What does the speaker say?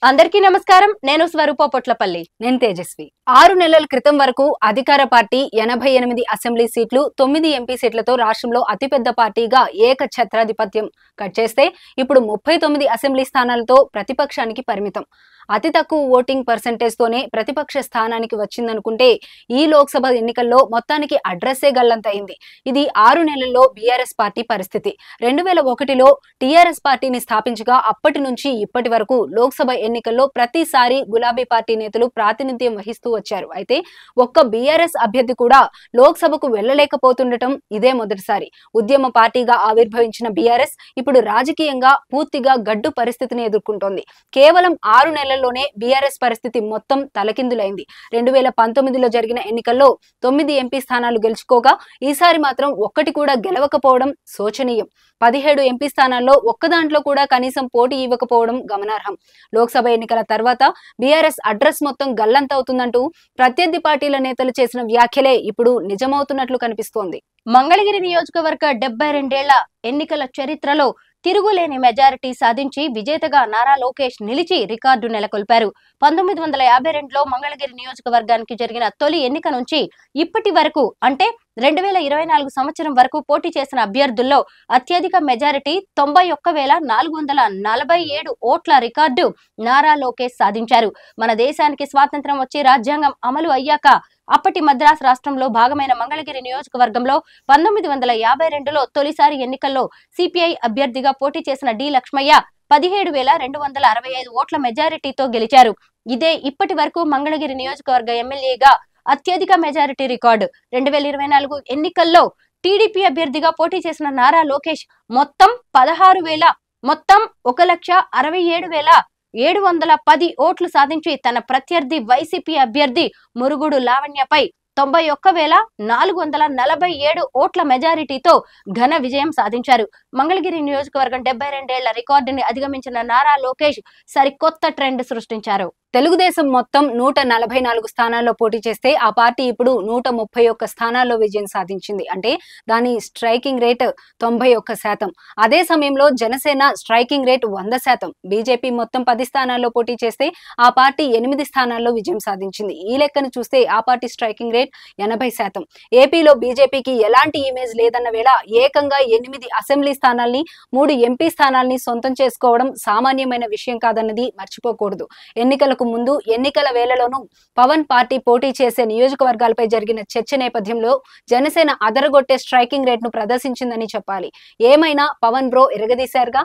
అందరికీ నమస్కారం. నేను స్వరూప పొట్లపల్లి. నేను తేజస్వి. 6 నెలల క్రితం వరకు అధికార పార్టీ 88 అసెంబ్లీ సీట్లు 9 ఎంపీ సీట్లతో రాష్ట్రంలో అతిపెద్ద పార్టీగా ఏకఛత్రాధిపత్యం కట్ చేస్తే ఇప్పుడు 39 అసెంబ్లీ స్థానాలతో ప్రతిపక్షానికి పరిమితం. అతి తక్కువ ఓటింగ్ పర్సెంటేజ్ తోనే ప్రతిపక్ష స్థానానికి వచ్చిందనుకుంటే ఈ లోక్సభ ఎన్నికల్లో మొత్తానికి అడ్రస్సే గల్లంతైంది. ఇది 6 నెలల్లో బీఆర్ఎస్ పార్టీ పరిస్థితి. 2001లో టీఆర్ఎస్ పార్టీని స్థాపించగా అప్పటి నుంచి ఇప్పటి వరకు లోక్సభ ఎన్నికల్లో ప్రతిసారి గులాబీ పార్టీ నేతలు ప్రాతినిధ్యం వహిస్తూ వచ్చారు. అయితే ఒక్క బీఆర్ఎస్ అభ్యర్థి కూడా లోక్సభకు వెళ్లలేకపోతుండటం ఇదే మొదటిసారి. ఉద్యమ పార్టీగా ఆవిర్భవించిన బీఆర్ఎస్ ఇప్పుడు రాజకీయంగా పూర్తిగా గడ్డు పరిస్థితిని ఎదుర్కొంటోంది. కేవలం 6 నెలల్లోనే బీఆర్ఎస్ పరిస్థితి మొత్తం తలకిందులైంది. 2019లో జరిగిన ఎన్నికల్లో 9 ఎంపీ స్థానాలు గెలుచుకోగా ఈసారి మాత్రం ఒక్కటి కూడా గెలవకపోవడం శోచనీయం. 17 ఎంపీ స్థానాల్లో ఒక్క దాంట్లో కూడా కనీసం పోటీ ఇవ్వకపోవడం గమనార్హం. లోక్సభ ఎన్నికల తర్వాత బీఆర్ఎస్ అడ్రస్ మొత్తం గల్లంతవుతుందంటూ ప్రత్యర్థి పార్టీల నేతలు చేసిన వ్యాఖ్యలే ఇప్పుడు నిజమవుతున్నట్లు కనిపిస్తోంది. మంగళగిరి నియోజకవర్గ 72 ఏళ్ల ఎన్నికల చరిత్రలో తిరుగులేని మెజారిటీ సాధించి విజేతగా నారా లోకేష్ నిలిచి రికార్డు నెలకొల్పారు. 1952లో మంగళగిరి నియోజకవర్గానికి జరిగిన తొలి ఎన్నిక నుంచి ఇప్పటి వరకు అంటే 2024 సంవత్సరం వరకు పోటీ చేసిన అభ్యర్థుల్లో అత్యధిక మెజారిటీ 91,447 ఓట్ల రికార్డు నారా లోకేష్ సాధించారు. మన దేశానికి స్వాతంత్ర్యం వచ్చి రాజ్యాంగం అమలు అయ్యాక అప్పటి మద్రాస్ రాష్ట్రంలో భాగమైన మంగళగిరి నియోజకవర్గంలో 1952లో తొలిసారి ఎన్నికల్లో సిపిఐ అభ్యర్థిగా పోటీ చేసిన డి లక్ష్మయ్య 17,265 ఓట్ల మెజారిటీతో గెలిచారు. ఇదే ఇప్పటి వరకు మంగళగిరి నియోజకవర్గ ఎమ్మెల్యేగా అత్యధిక మెజారిటీ రికార్డు. 2024 ఎన్నికల్లో టీడీపీ అభ్యర్థిగా పోటీ చేసిన నారా లోకేష్ మొత్తం 1,67,710 ఓట్లు సాధించి తన ప్రత్యర్థి వైసీపీ అభ్యర్థి మురుగుడు లావణ్యపై 91,447 ఓట్ల మెజారిటీతో ఘన విజయం సాధించారు. మంగళగిరి నియోజకవర్గం 72 ఏళ్ల రికార్డుని అధిగమించిన నారా లోకేష్ సరికొత్త ట్రెండ్ సృష్టించారు. తెలుగుదేశం మొత్తం 144 స్థానాల్లో పోటీ చేస్తే ఆ పార్టీ ఇప్పుడు 131 స్థానాల్లో విజయం సాధించింది. అంటే దాని స్ట్రైకింగ్ రేట్ 91%. అదే సమయంలో జనసేన స్ట్రైకింగ్ రేట్ 100%. బీజేపీ మొత్తం 10 స్థానాల్లో పోటీ చేస్తే ఆ పార్టీ 8 స్థానాల్లో విజయం సాధించింది. ఈ లెక్కను చూస్తే ఆ పార్టీ స్ట్రైకింగ్ రేట్ 80%. ఏపీలో బీజేపీకి ఎలాంటి ఇమేజ్ లేదన్న వేళ ఏకంగా 8 అసెంబ్లీ స్థానాల్ని 3 ఎంపీ స్థానాల్ని సొంతం చేసుకోవడం సామాన్యమైన విషయం కాదన్నది మర్చిపోకూడదు. ఎన్నికలకు ముందు ఎన్నికల వేళలోనూ పవన్ పార్టీ పోటీ చేసే నియోజకవర్గాలపై జరిగిన చర్చ నేపథ్యంలో జనసేన అదరగొట్టే స్ట్రైకింగ్ రేట్ ను ప్రదర్శించిందని చెప్పాలి. ఏమైనా పవన్ బ్రో ఎరగదీశారుగా.